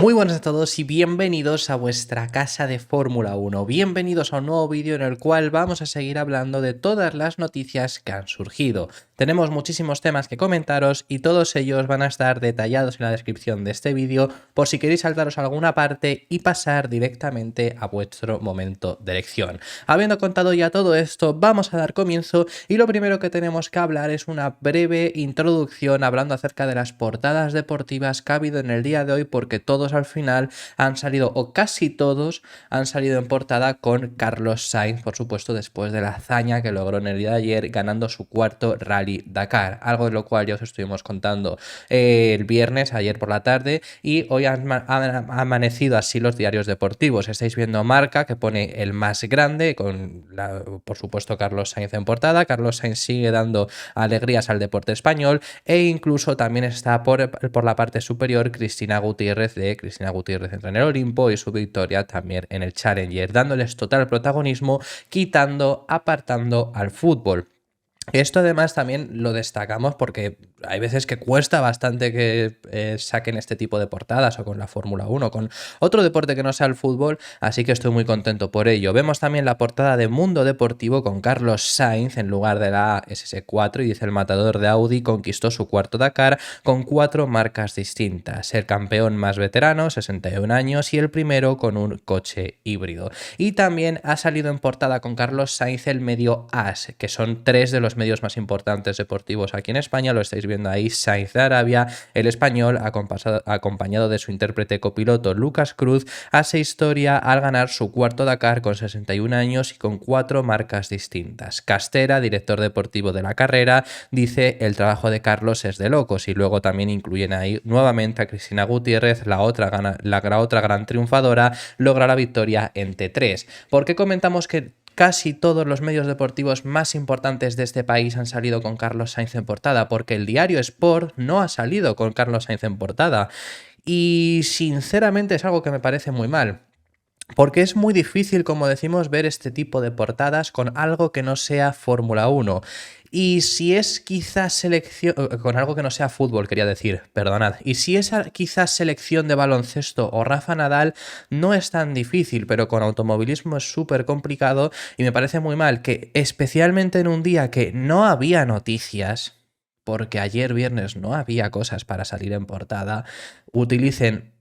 Muy buenas a todos y bienvenidos a vuestra casa de Fórmula 1. Bienvenidos a un nuevo vídeo en el cual vamos a seguir hablando de todas las noticias que han surgido. Tenemos muchísimos temas que comentaros y todos ellos van a estar detallados en la descripción de este vídeo por si queréis saltaros alguna parte y pasar directamente a vuestro momento de elección. Habiendo contado ya todo esto, vamos a dar comienzo y lo primero que tenemos que hablar es una breve introducción hablando acerca de las portadas deportivas que ha habido en el día de hoy, porque todos al final han salido, o casi todos han salido en portada con Carlos Sainz, por supuesto, después de la hazaña que logró en el día de ayer ganando su cuarto Rally Dakar, algo de lo cual ya os estuvimos contando el viernes, ayer por la tarde, y hoy han amanecido así los diarios deportivos. Estáis viendo Marca, que pone el más grande, con por supuesto Carlos Sainz en portada. Carlos Sainz sigue dando alegrías al deporte español, e incluso también está por la parte superior Cristina Gutiérrez entra en el Olimpo y su victoria también en el Challenger, dándoles total protagonismo, apartando al fútbol. Esto además también lo destacamos porque hay veces que cuesta bastante que saquen este tipo de portadas, o con la Fórmula 1, con otro deporte que no sea el fútbol, así que estoy muy contento por ello. Vemos también la portada de Mundo Deportivo con Carlos Sainz en lugar de la SS4 y dice: el matador de Audi conquistó su cuarto Dakar con 4 marcas distintas, el campeón más veterano, 61 años, y el primero con un coche híbrido. Y también ha salido en portada con Carlos Sainz el medio AS, que son 3 de los medios más importantes deportivos aquí en España. Lo estáis viendo ahí: Sainz de Arabia, El Español, acompañado de su intérprete copiloto Lucas Cruz, hace historia al ganar su cuarto Dakar con 61 años y con 4 marcas distintas. Castera, director deportivo de la carrera, dice: el trabajo de Carlos es de locos, y luego también incluyen ahí nuevamente a Cristina Gutiérrez, la otra gran triunfadora, logra la victoria en T3. ¿Por qué comentamos que casi todos los medios deportivos más importantes de este país han salido con Carlos Sainz en portada? Porque el diario Sport no ha salido con Carlos Sainz en portada. Y sinceramente es algo que me parece muy mal, porque es muy difícil, como decimos, ver este tipo de portadas con algo que no sea Fórmula 1. Y si es quizás selección, con algo que no sea fútbol, quería decir, perdonad. Y si es quizás selección de baloncesto o Rafa Nadal, no es tan difícil, pero con automovilismo es súper complicado, y me parece muy mal que, especialmente en un día que no había noticias, porque ayer viernes no había cosas para salir en portada, utilicen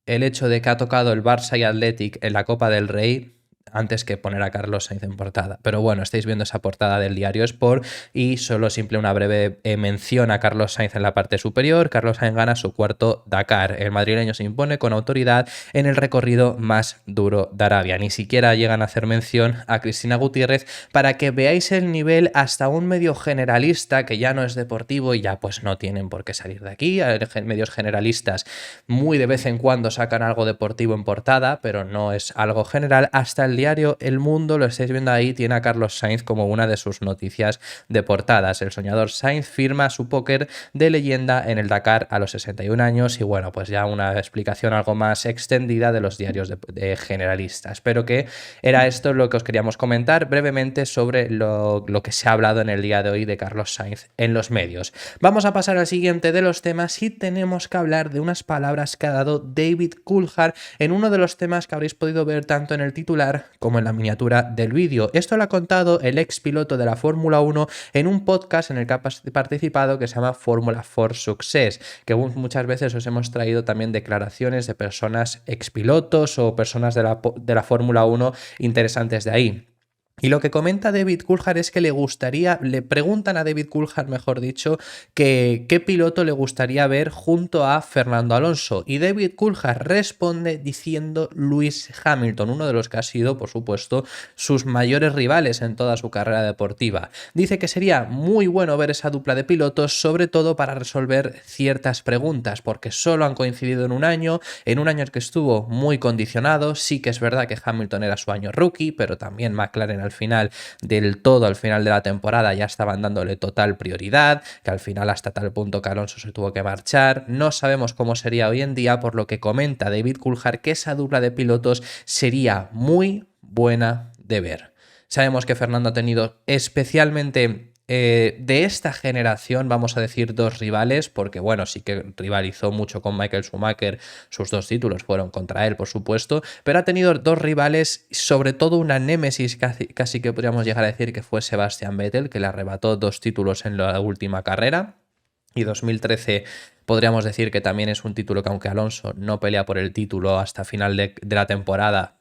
el hecho de que ha tocado el Barça y Athletic en la Copa del Rey antes que poner a Carlos Sainz en portada. Pero bueno, estáis viendo esa portada del diario Sport y solo una breve mención a Carlos Sainz en la parte superior. Carlos Sainz gana su cuarto Dakar. El madrileño se impone con autoridad en el recorrido más duro de Arabia. Ni siquiera llegan a hacer mención a Cristina Gutiérrez, para que veáis el nivel hasta un medio generalista, que ya no es deportivo y ya pues no tienen por qué salir de aquí. Medios generalistas muy de vez en cuando sacan algo deportivo en portada, pero no es algo general. Hasta el diario El Mundo, lo estáis viendo ahí, tiene a Carlos Sainz como una de sus noticias de portadas. El soñador Sainz firma su póker de leyenda en el Dakar a los 61 años, y bueno, pues ya una explicación algo más extendida de los diarios de generalistas. Pero que era esto lo que os queríamos comentar brevemente sobre lo que se ha hablado en el día de hoy de Carlos Sainz en los medios. Vamos a pasar al siguiente de los temas, y tenemos que hablar de unas palabras que ha dado David Coulthard en uno de los temas que habréis podido ver tanto en el titular como en la miniatura del vídeo. Esto lo ha contado el ex piloto de la Fórmula 1 en un podcast en el que ha participado, que se llama Fórmula for Success, que muchas veces os hemos traído también declaraciones de personas expilotos o personas de la Fórmula 1 interesantes de ahí. Y lo que comenta David Coulthard es que le preguntan a David Coulthard, mejor dicho, que qué piloto le gustaría ver junto a Fernando Alonso. Y David Coulthard responde diciendo Lewis Hamilton, uno de los que ha sido, por supuesto, sus mayores rivales en toda su carrera deportiva. Dice que sería muy bueno ver esa dupla de pilotos, sobre todo para resolver ciertas preguntas, porque solo han coincidido en un año en que estuvo muy condicionado. Sí que es verdad que Hamilton era su año rookie, pero también McLaren al final de la temporada ya estaban dándole total prioridad, que al final hasta tal punto que Alonso se tuvo que marchar. No sabemos cómo sería hoy en día, por lo que comenta David Coulthard que esa dupla de pilotos sería muy buena de ver. Sabemos que Fernando ha tenido especialmente de esta generación, vamos a decir dos rivales, porque bueno, sí que rivalizó mucho con Michael Schumacher, sus 2 títulos fueron contra él, por supuesto, pero ha tenido 2 rivales, sobre todo una némesis, casi que podríamos llegar a decir que fue Sebastian Vettel, que le arrebató 2 títulos en la última carrera. Y 2013 podríamos decir que también es un título que, aunque Alonso no pelea por el título hasta final de la temporada,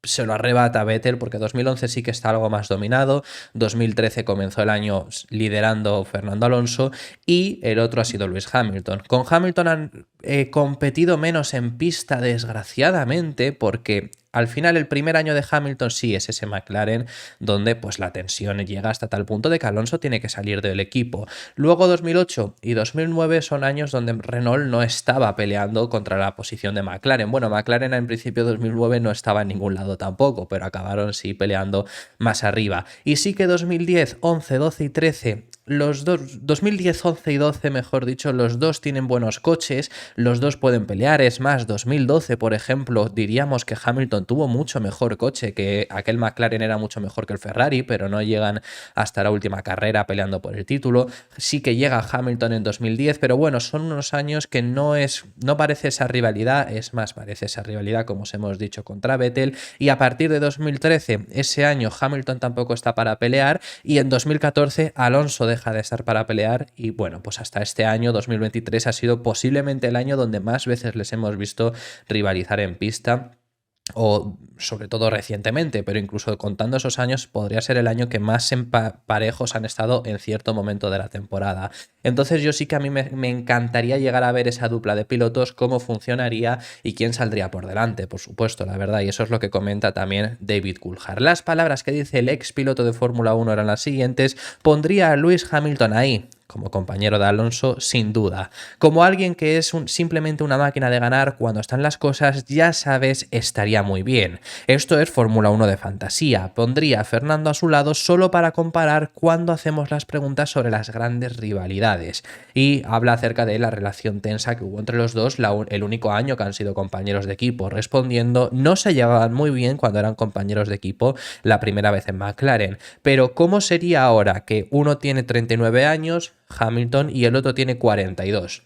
se lo arrebata a Vettel, porque 2011 sí que está algo más dominado, 2013 comenzó el año liderando Fernando Alonso y el otro ha sido Lewis Hamilton. Con Hamilton han competido menos en pista, desgraciadamente, porque al final el primer año de Hamilton sí es ese McLaren donde pues la tensión llega hasta tal punto de que Alonso tiene que salir del equipo. Luego 2008 y 2009 son años donde Renault no estaba peleando contra la posición de McLaren. Bueno, McLaren en principio 2009 no estaba en ningún lado tampoco, pero acabaron sí peleando más arriba. Y sí que 2010, 11, 12 y 13, los dos, 2010, 11 y 12, mejor dicho, los dos tienen buenos coches, los dos pueden pelear. Es más, 2012, por ejemplo, diríamos que Hamilton tuvo mucho mejor coche, que aquel McLaren era mucho mejor que el Ferrari, pero no llegan hasta la última carrera peleando por el título. Sí que llega Hamilton en 2010, pero bueno, son unos años que no parece esa rivalidad, es más, parece esa rivalidad, como os hemos dicho, contra Vettel, y a partir de 2013, ese año Hamilton tampoco está para pelear, y en 2014 Alonso deja de estar para pelear, y bueno, pues hasta este año, 2023, ha sido posiblemente el año donde más veces les hemos visto rivalizar en pista, o sobre todo recientemente, pero incluso contando esos años podría ser el año que más parejos han estado en cierto momento de la temporada. Entonces yo sí que a mí me encantaría llegar a ver esa dupla de pilotos, cómo funcionaría y quién saldría por delante, por supuesto, la verdad, y eso es lo que comenta también David Coulthard. Las palabras que dice el ex piloto de Fórmula 1 eran las siguientes: pondría a Lewis Hamilton ahí como compañero de Alonso, sin duda. Como alguien que es simplemente una máquina de ganar, cuando están las cosas, ya sabes, estaría muy bien. Esto es Fórmula 1 de fantasía. Pondría a Fernando a su lado solo para comparar cuando hacemos las preguntas sobre las grandes rivalidades. Y habla acerca de la relación tensa que hubo entre los dos el único año que han sido compañeros de equipo. Respondiendo, no se llevaban muy bien cuando eran compañeros de equipo la primera vez en McLaren. Pero ¿cómo sería ahora que uno tiene 39 años, Hamilton, y el otro tiene 42?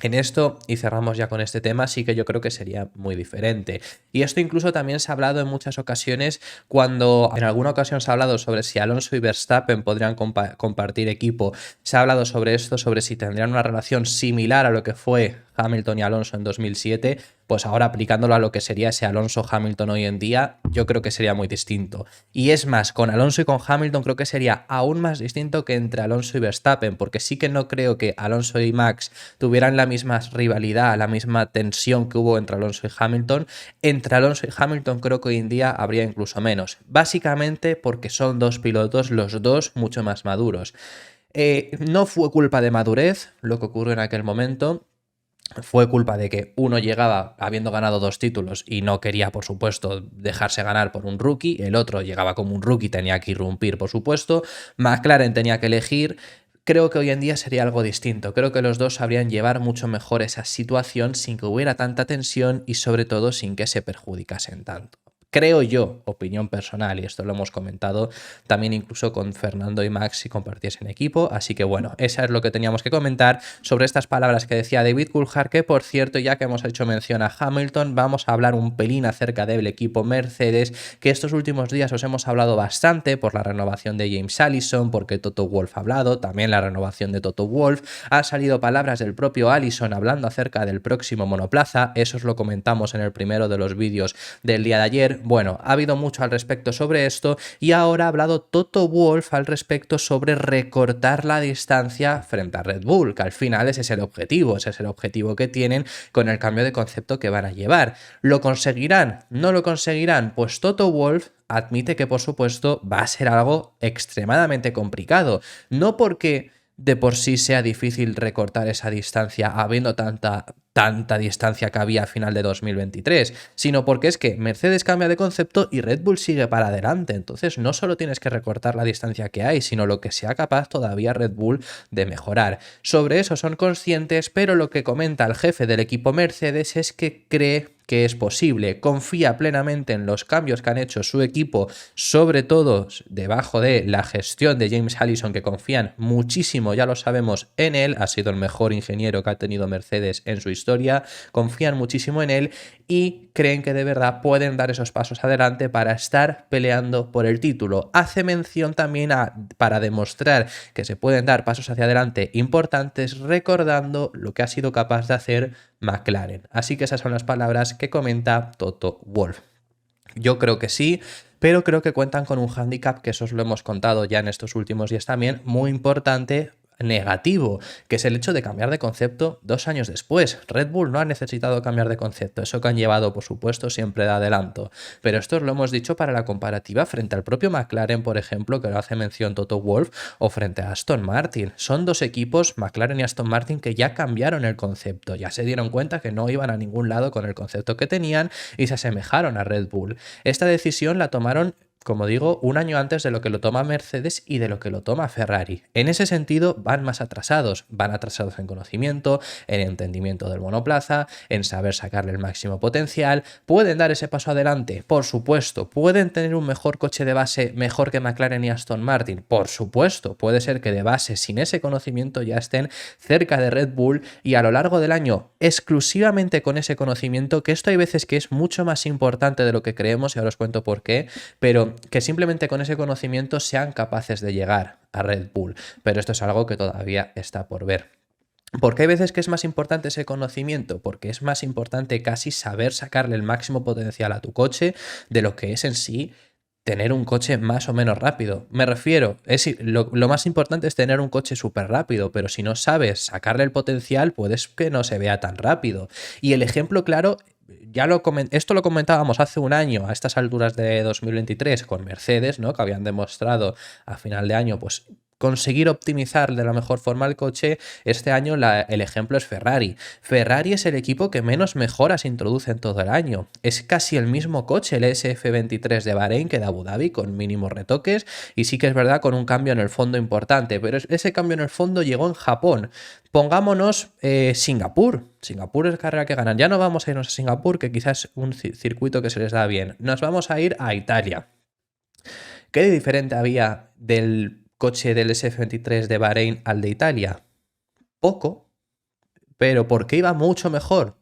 En esto, y cerramos ya con este tema, sí que yo creo que sería muy diferente. Y esto incluso también se ha hablado en muchas ocasiones, cuando en alguna ocasión se ha hablado sobre si Alonso y Verstappen podrían compartir equipo. Se ha hablado sobre esto, sobre si tendrían una relación similar a lo que fue Hamilton y Alonso en 2007, pues ahora aplicándolo a lo que sería ese Alonso-Hamilton hoy en día, yo creo que sería muy distinto. Y es más, con Alonso y con Hamilton creo que sería aún más distinto que entre Alonso y Verstappen, porque sí que no creo que Alonso y Max tuvieran la misma rivalidad, la misma tensión que hubo entre Alonso y Hamilton. Entre Alonso y Hamilton creo que hoy en día habría incluso menos, básicamente porque son dos pilotos, los dos mucho más maduros. No fue culpa de madurez lo que ocurrió en aquel momento. Fue culpa de que uno llegaba habiendo ganado 2 títulos y no quería, por supuesto, dejarse ganar por un rookie. El otro llegaba como un rookie, tenía que irrumpir, por supuesto. McLaren tenía que elegir. Creo que hoy en día sería algo distinto. Creo que los dos sabrían llevar mucho mejor esa situación sin que hubiera tanta tensión y sobre todo sin que se perjudicasen tanto. Creo yo, opinión personal, y esto lo hemos comentado también incluso con Fernando y Max si compartiesen equipo, así que bueno, eso es lo que teníamos que comentar sobre estas palabras que decía David Coulthard, que por cierto, ya que hemos hecho mención a Hamilton, vamos a hablar un pelín acerca del equipo Mercedes, que estos últimos días os hemos hablado bastante por la renovación de James Allison, porque Toto Wolff ha hablado, también la renovación de Toto Wolff, ha salido palabras del propio Allison hablando acerca del próximo monoplaza, eso os lo comentamos en el primero de los vídeos del día de ayer. Bueno, ha habido mucho al respecto sobre esto y ahora ha hablado Toto Wolff al respecto sobre recortar la distancia frente a Red Bull, que al final ese es el objetivo que tienen con el cambio de concepto que van a llevar. ¿Lo conseguirán? ¿No lo conseguirán? Pues Toto Wolff admite que por supuesto va a ser algo extremadamente complicado, no porque de por sí sea difícil recortar esa distancia habiendo tanta distancia que había a final de 2023, sino porque es que Mercedes cambia de concepto y Red Bull sigue para adelante. Entonces no solo tienes que recortar la distancia que hay, sino lo que sea capaz todavía Red Bull de mejorar. Sobre eso son conscientes, pero lo que comenta el jefe del equipo Mercedes es que cree que es posible, confía plenamente en los cambios que han hecho su equipo, sobre todo debajo de la gestión de James Allison, que confían muchísimo, ya lo sabemos, en él, ha sido el mejor ingeniero que ha tenido Mercedes en su historia, confían muchísimo en él y creen que de verdad pueden dar esos pasos adelante para estar peleando por el título. Hace mención también para demostrar que se pueden dar pasos hacia adelante importantes, recordando lo que ha sido capaz de hacer McLaren. Así que esas son las palabras que comenta Toto Wolff. Yo creo que sí, pero creo que cuentan con un hándicap, que eso os lo hemos contado ya en estos últimos días también, muy importante, negativo, que es el hecho de cambiar de concepto 2 años después. Red Bull no ha necesitado cambiar de concepto, eso que han llevado, por supuesto, siempre de adelanto, pero esto os lo hemos dicho para la comparativa frente al propio McLaren, por ejemplo, que lo hace mención Toto Wolff, o frente a Aston Martin. Son dos equipos, McLaren y Aston Martin, que ya cambiaron el concepto, ya se dieron cuenta que no iban a ningún lado con el concepto que tenían y se asemejaron a Red Bull. Esta decisión la tomaron, como digo, un año antes de lo que lo toma Mercedes y de lo que lo toma Ferrari. En ese sentido van más atrasados, van atrasados en conocimiento, en entendimiento del monoplaza, en saber sacarle el máximo potencial. ¿Pueden dar ese paso adelante? Por supuesto. ¿Pueden tener un mejor coche de base, mejor que McLaren y Aston Martin? Por supuesto. Puede ser que de base, sin ese conocimiento, ya estén cerca de Red Bull y a lo largo del año, exclusivamente con ese conocimiento, que esto hay veces que es mucho más importante de lo que creemos, y ahora os cuento por qué, pero que simplemente con ese conocimiento sean capaces de llegar a Red Bull. Pero esto es algo que todavía está por ver. ¿Por qué hay veces que es más importante ese conocimiento? Porque es más importante casi saber sacarle el máximo potencial a tu coche de lo que es en sí tener un coche más o menos rápido. Me refiero, lo más importante es tener un coche súper rápido, pero si no sabes sacarle el potencial, puedes que no se vea tan rápido. Y el ejemplo claro, esto lo comentábamos hace un año, a estas alturas de 2023, con Mercedes, ¿no? Que habían demostrado a final de año, pues, conseguir optimizar de la mejor forma el coche. Este año el ejemplo es Ferrari. Ferrari es el equipo que menos mejoras introduce en todo el año. Es casi el mismo coche, el SF23 de Bahrein, que de Abu Dhabi, con mínimos retoques, y sí que es verdad con un cambio en el fondo importante, pero ese cambio en el fondo llegó en Japón. Pongámonos Singapur. Singapur es carrera que ganan. Ya no vamos a irnos a Singapur, que quizás es un circuito que se les da bien. Nos vamos a ir a Italia. ¿Qué diferente había del coche del SF23 de Bahrein al de Italia? Poco, pero ¿por qué iba mucho mejor?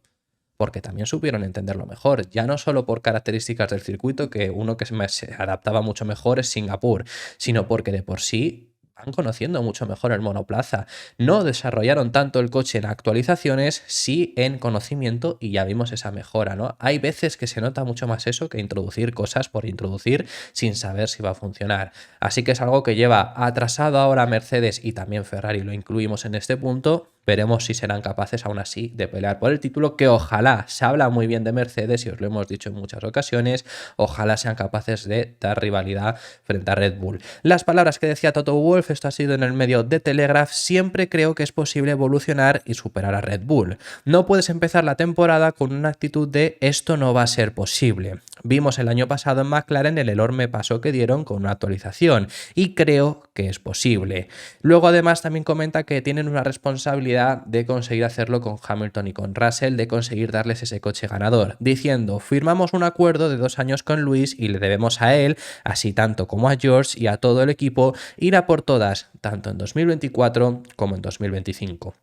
Porque también supieron entenderlo mejor, ya no solo por características del circuito, que uno que se adaptaba mucho mejor es Singapur, sino porque de por sí van conociendo mucho mejor el monoplaza. No desarrollaron tanto el coche en actualizaciones, sí en conocimiento, y ya vimos esa mejora, ¿no? Hay veces que se nota mucho más eso que introducir cosas por introducir sin saber si va a funcionar. Así que es algo que lleva atrasado ahora Mercedes, y también Ferrari lo incluimos en este punto. Veremos si serán capaces aún así de pelear por el título, que ojalá, se habla muy bien de Mercedes y os lo hemos dicho en muchas ocasiones, ojalá sean capaces de dar rivalidad frente a Red Bull. Las palabras que decía Toto Wolff, esto ha sido en el medio de Telegraph: siempre creo que es posible evolucionar y superar a Red Bull. No puedes empezar la temporada con una actitud de esto no va a ser posible. Vimos el año pasado en McLaren el enorme paso que dieron con una actualización y creo que es posible. Luego además también comenta que tienen una responsabilidad de conseguir hacerlo con Hamilton y con Russell, de conseguir darles ese coche ganador, diciendo: firmamos un acuerdo de 2 años con Luis y le debemos a él, así tanto como a George y a todo el equipo, ir a por todas, tanto en 2024 como en 2025.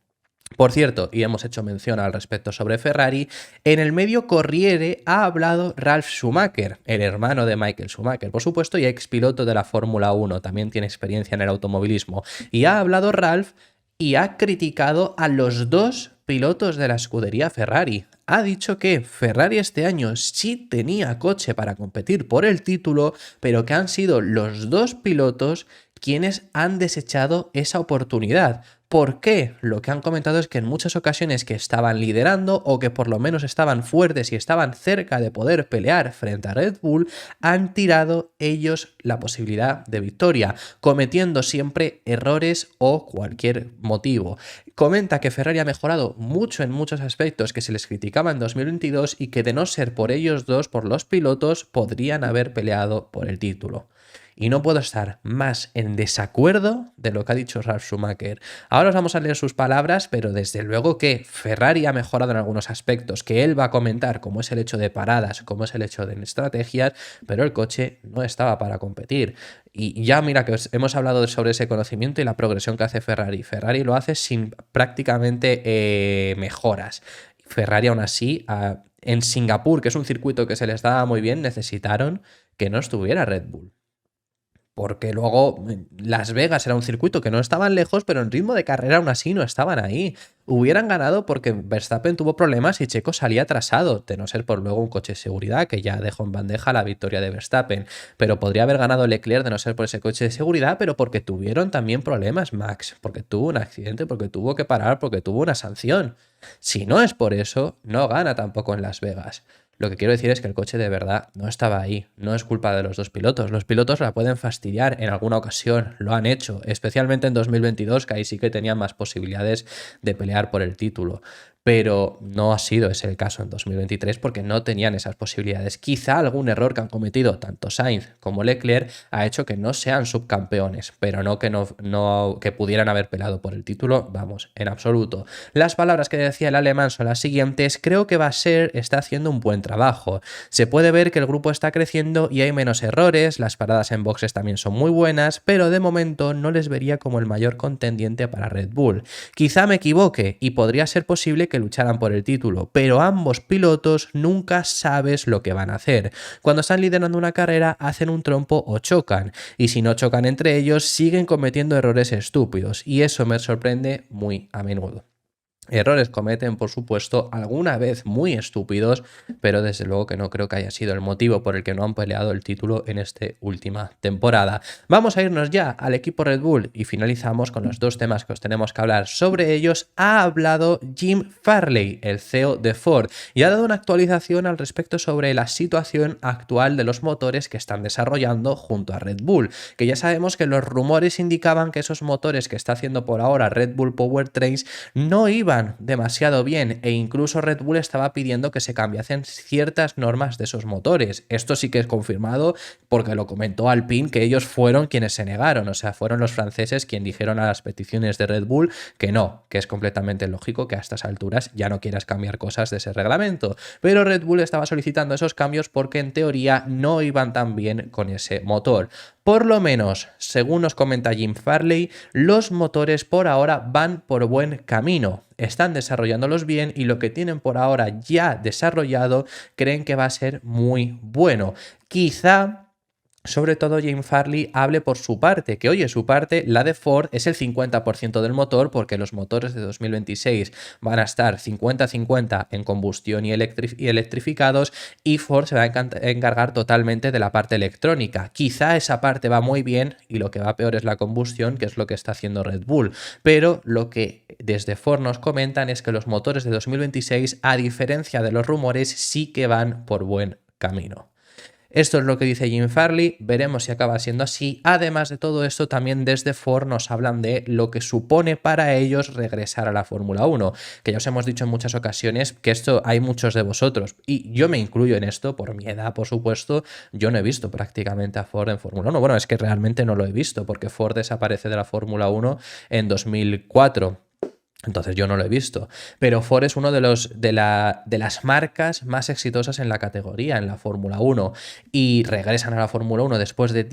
Por cierto, y hemos hecho mención al respecto sobre Ferrari, en el medio Corriere ha hablado Ralf Schumacher, el hermano de Michael Schumacher, por supuesto, y expiloto de la Fórmula 1, también tiene experiencia en el automovilismo, y ha hablado Ralf y ha criticado a los dos pilotos de la escudería Ferrari. Ha dicho que Ferrari este año sí tenía coche para competir por el título, pero que han sido los dos pilotos quienes han desechado esa oportunidad. ¿Por qué? Lo que han comentado es que en muchas ocasiones que estaban liderando, o que por lo menos estaban fuertes y estaban cerca de poder pelear frente a Red Bull, han tirado ellos la posibilidad de victoria, cometiendo siempre errores o cualquier motivo. Comenta que Ferrari ha mejorado mucho en muchos aspectos que se les criticaba en 2022 y que de no ser por ellos dos, por los pilotos, podrían haber peleado por el título. Y no puedo estar más en desacuerdo de lo que ha dicho Ralf Schumacher. Ahora os vamos a leer sus palabras, pero desde luego que Ferrari ha mejorado en algunos aspectos que él va a comentar, como es el hecho de paradas, como es el hecho de estrategias, pero el coche no estaba para competir. Y ya mira que hemos hablado sobre ese conocimiento y la progresión que hace Ferrari. Ferrari lo hace sin prácticamente mejoras. Ferrari aún así, en Singapur, que es un circuito que se les daba muy bien, necesitaron que no estuviera Red Bull. Porque luego Las Vegas era un circuito que no estaban lejos, pero en ritmo de carrera aún así no estaban ahí. Hubieran ganado porque Verstappen tuvo problemas y Checo salía atrasado, de no ser por luego un coche de seguridad que ya dejó en bandeja la victoria de Verstappen. Pero podría haber ganado Leclerc de no ser por ese coche de seguridad, pero porque tuvieron también problemas Max, porque tuvo un accidente, porque tuvo que parar, porque tuvo una sanción. Si no es por eso, no gana tampoco en Las Vegas. Lo que quiero decir es que el coche de verdad no estaba ahí, no es culpa de los dos pilotos. Los pilotos la pueden fastidiar en alguna ocasión, lo han hecho, especialmente en 2022, que ahí sí que tenían más posibilidades de pelear por el título. Pero no ha sido ese el caso en 2023 porque no tenían esas posibilidades. Quizá algún error que han cometido tanto Sainz como Leclerc ha hecho que no sean subcampeones, pero no que pudieran haber peleado por el título, vamos, en absoluto. Las palabras que decía el alemán son las siguientes: creo que Vasser está haciendo un buen trabajo. Se puede ver que el grupo está creciendo y hay menos errores, las paradas en boxes también son muy buenas, pero de momento no les vería como el mayor contendiente para Red Bull. Quizá me equivoque y podría ser posible que lucharan por el título, pero ambos pilotos nunca sabes lo que van a hacer. Cuando están liderando una carrera hacen un trompo o chocan, y si no chocan entre ellos siguen cometiendo errores estúpidos, y eso me sorprende muy a menudo. Errores cometen, por supuesto, alguna vez muy estúpidos, pero desde luego que no creo que haya sido el motivo por el que no han peleado el título en esta última temporada. Vamos a irnos ya al equipo Red Bull y finalizamos con los dos temas que os tenemos que hablar. Sobre ellos ha hablado Jim Farley, el CEO de Ford, y ha dado una actualización al respecto sobre la situación actual de los motores que están desarrollando junto a Red Bull, que ya sabemos que los rumores indicaban que esos motores que está haciendo por ahora Red Bull Powertrains no iban demasiado bien, e incluso Red Bull estaba pidiendo que se cambiasen ciertas normas de esos motores. Esto sí que es confirmado porque lo comentó Alpine, que ellos fueron quienes se negaron, o sea, fueron los franceses quienes dijeron a las peticiones de Red Bull que no, que es completamente lógico que a estas alturas ya no quieras cambiar cosas de ese reglamento. Pero Red Bull estaba solicitando esos cambios porque en teoría no iban tan bien con ese motor. Por lo menos, según nos comenta Jim Farley, los motores por ahora van por buen camino. Están desarrollándolos bien y lo que tienen por ahora ya desarrollado creen que va a ser muy bueno. Quizá, sobre todo, Jim Farley hable por su parte, que oye, su parte, la de Ford, es el 50% del motor, porque los motores de 2026 van a estar 50-50 en combustión y electrificados, y Ford se va a encargar totalmente de la parte electrónica. Quizá esa parte va muy bien y lo que va peor es la combustión, que es lo que está haciendo Red Bull, pero lo que desde Ford nos comentan es que los motores de 2026, a diferencia de los rumores, sí que van por buen camino. Esto es lo que dice Jim Farley, veremos si acaba siendo así. Además de todo esto, también desde Ford nos hablan de lo que supone para ellos regresar a la Fórmula 1, que ya os hemos dicho en muchas ocasiones que esto hay muchos de vosotros, y yo me incluyo en esto, por mi edad, por supuesto, yo no he visto prácticamente a Ford en Fórmula 1. Bueno, es que realmente no lo he visto, porque Ford desaparece de la Fórmula 1 en 2004. Entonces yo no lo he visto, pero Ford es uno de las marcas más exitosas en la categoría, en la Fórmula 1, y regresan a la Fórmula 1 después de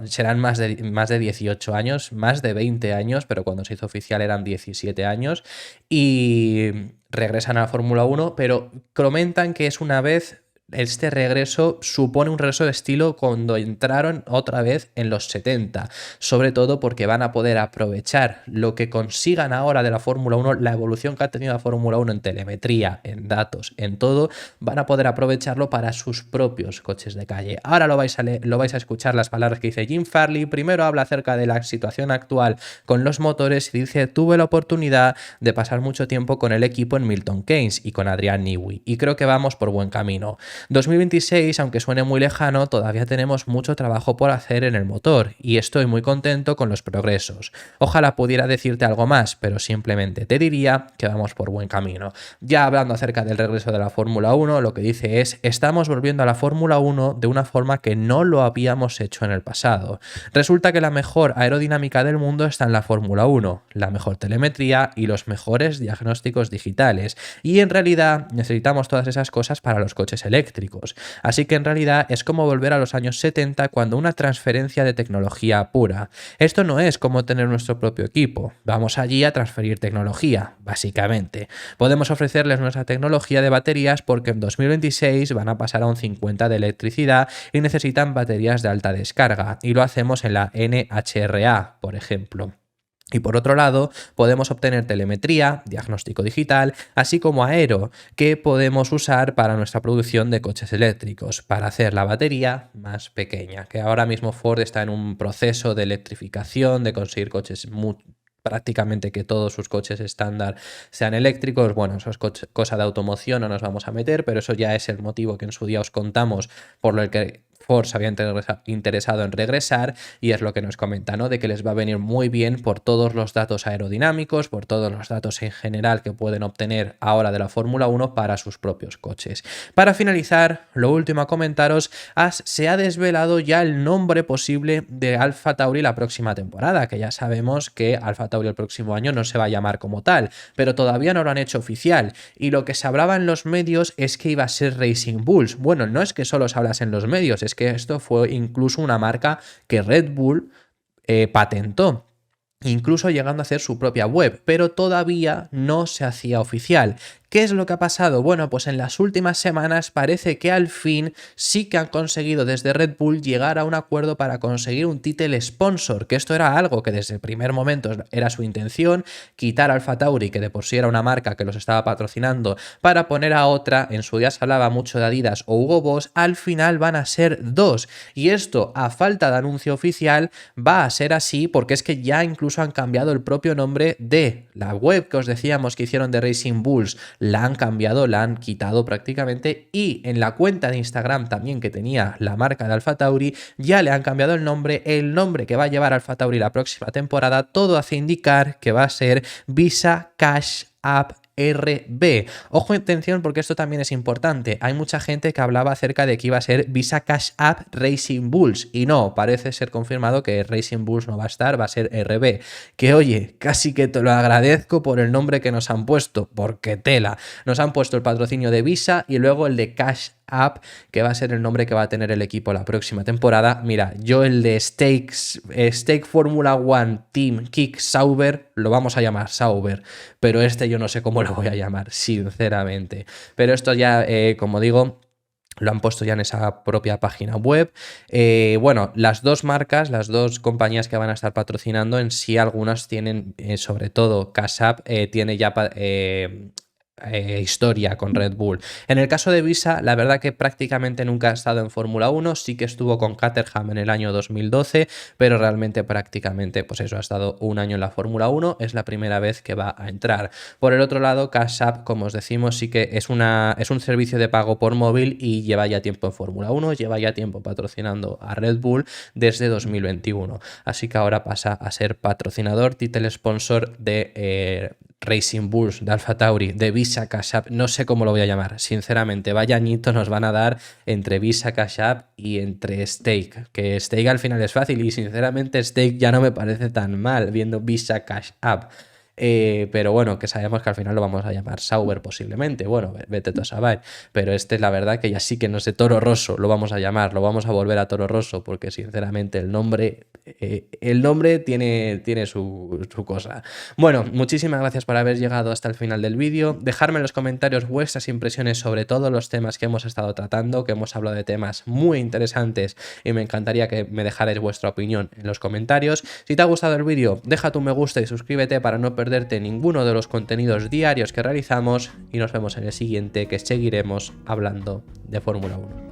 serán más de 18 años, más de 20 años, pero cuando se hizo oficial eran 17 años, y regresan a la Fórmula 1, pero comentan que es una vez. Este regreso supone un regreso de estilo cuando entraron otra vez en los 70, sobre todo porque van a poder aprovechar lo que consigan ahora de la Fórmula 1, la evolución que ha tenido la Fórmula 1 en telemetría, en datos, en todo, van a poder aprovecharlo para sus propios coches de calle. Ahora lo vais a escuchar las palabras que dice Jim Farley. Primero habla acerca de la situación actual con los motores y dice: tuve la oportunidad de pasar mucho tiempo con el equipo en Milton Keynes y con Adrian Newey, y creo que vamos por buen camino. 2026, aunque suene muy lejano, todavía tenemos mucho trabajo por hacer en el motor y estoy muy contento con los progresos. Ojalá pudiera decirte algo más, pero simplemente te diría que vamos por buen camino. Ya hablando acerca del regreso de la Fórmula 1, lo que dice es: estamos volviendo a la Fórmula 1 de una forma que no lo habíamos hecho en el pasado. Resulta que la mejor aerodinámica del mundo está en la Fórmula 1, la mejor telemetría y los mejores diagnósticos digitales. Y en realidad necesitamos todas esas cosas para los coches eléctricos. Así que en realidad es como volver a los años 70 cuando una transferencia de tecnología pura. Esto no es como tener nuestro propio equipo. Vamos allí a transferir tecnología, básicamente. Podemos ofrecerles nuestra tecnología de baterías porque en 2026 van a pasar a un 50 de electricidad y necesitan baterías de alta descarga. Y lo hacemos en la NHRA, por ejemplo. Y por otro lado, podemos obtener telemetría, diagnóstico digital, así como aero, que podemos usar para nuestra producción de coches eléctricos, para hacer la batería más pequeña, que ahora mismo Ford está en un proceso de electrificación, de conseguir coches prácticamente que todos sus coches estándar sean eléctricos. Bueno, eso es cosa de automoción, no nos vamos a meter, pero eso ya es el motivo que en su día os contamos por lo que Ford se había interesado en regresar, y es lo que nos comenta, ¿no? De que les va a venir muy bien por todos los datos aerodinámicos, por todos los datos en general que pueden obtener ahora de la Fórmula 1 para sus propios coches. Para finalizar, lo último a comentaros, se ha desvelado ya el nombre posible de Alpha Tauri la próxima temporada, que ya sabemos que Alpha Tauri el próximo año no se va a llamar como tal, pero todavía no lo han hecho oficial, y lo que se hablaba en los medios es que iba a ser Racing Bulls. Bueno, no es que solo se hablase en los medios, es que esto fue incluso una marca que Red Bull patentó, incluso llegando a hacer su propia web, pero todavía no se hacía oficial. ¿Qué es lo que ha pasado? Bueno, pues en las últimas semanas parece que al fin sí que han conseguido desde Red Bull llegar a un acuerdo para conseguir un título sponsor, que esto era algo que desde el primer momento era su intención, quitar a Alpha Tauri, que de por sí era una marca que los estaba patrocinando, para poner a otra. En su día se hablaba mucho de Adidas o Hugo Boss, al final van a ser dos, y esto, a falta de anuncio oficial, va a ser así porque es que ya incluso han cambiado el propio nombre de la web que os decíamos que hicieron de Racing Bulls. La han cambiado, la han quitado prácticamente, y en la cuenta de Instagram también que tenía la marca de Alpha Tauri ya le han cambiado el nombre que va a llevar Alpha Tauri la próxima temporada. Todo hace indicar que va a ser Visa Cash App RB. Ojo, atención, porque esto también es importante. Hay mucha gente que hablaba acerca de que iba a ser Visa Cash App Racing Bulls, y no, parece ser confirmado que Racing Bulls no va a estar, va a ser RB. Que oye, casi que te lo agradezco por el nombre que nos han puesto, porque tela. Nos han puesto el patrocinio de Visa y luego el de Cash App, que va a ser el nombre que va a tener el equipo la próxima temporada. Mira, yo el de Stake Formula One Team Kick Sauber lo vamos a llamar Sauber, pero este yo no sé cómo lo voy a llamar, sinceramente. Pero esto ya, como digo, lo han puesto ya en esa propia página web. Bueno, las dos marcas, las dos compañías que van a estar patrocinando, en sí algunas tienen, sobre todo Cash App, tiene ya historia con Red Bull. En el caso de Visa, la verdad que prácticamente nunca ha estado en Fórmula 1, sí que estuvo con Caterham en el año 2012, pero realmente prácticamente, pues eso, ha estado un año en la Fórmula 1, es la primera vez que va a entrar. Por el otro lado, Cash App, como os decimos, sí que es un servicio de pago por móvil y lleva ya tiempo en Fórmula 1, lleva ya tiempo patrocinando a Red Bull desde 2021, así que ahora pasa a ser patrocinador, title sponsor de Racing Bulls, de Alpha Tauri, de Visa Cash App. No sé cómo lo voy a llamar, sinceramente. Vaya añitos nos van a dar entre Visa Cash App y entre Stake, que Stake al final es fácil, y sinceramente Stake ya no me parece tan mal viendo Visa Cash App. Pero bueno, que sabemos que al final lo vamos a llamar Sauber posiblemente. Bueno, vete tú a saber. Pero este, la verdad, que ya sí que no sé, Toro Rosso lo vamos a llamar, lo vamos a volver a Toro Rosso, porque sinceramente el nombre tiene su cosa. Bueno, muchísimas gracias por haber llegado hasta el final del vídeo. Dejadme en los comentarios vuestras impresiones sobre todos los temas que hemos estado tratando, que hemos hablado de temas muy interesantes, y me encantaría que me dejarais vuestra opinión en los comentarios. Si te ha gustado el vídeo, deja tu me gusta y suscríbete para no perderte ninguno de los contenidos diarios que realizamos, y nos vemos en el siguiente, que seguiremos hablando de Fórmula 1.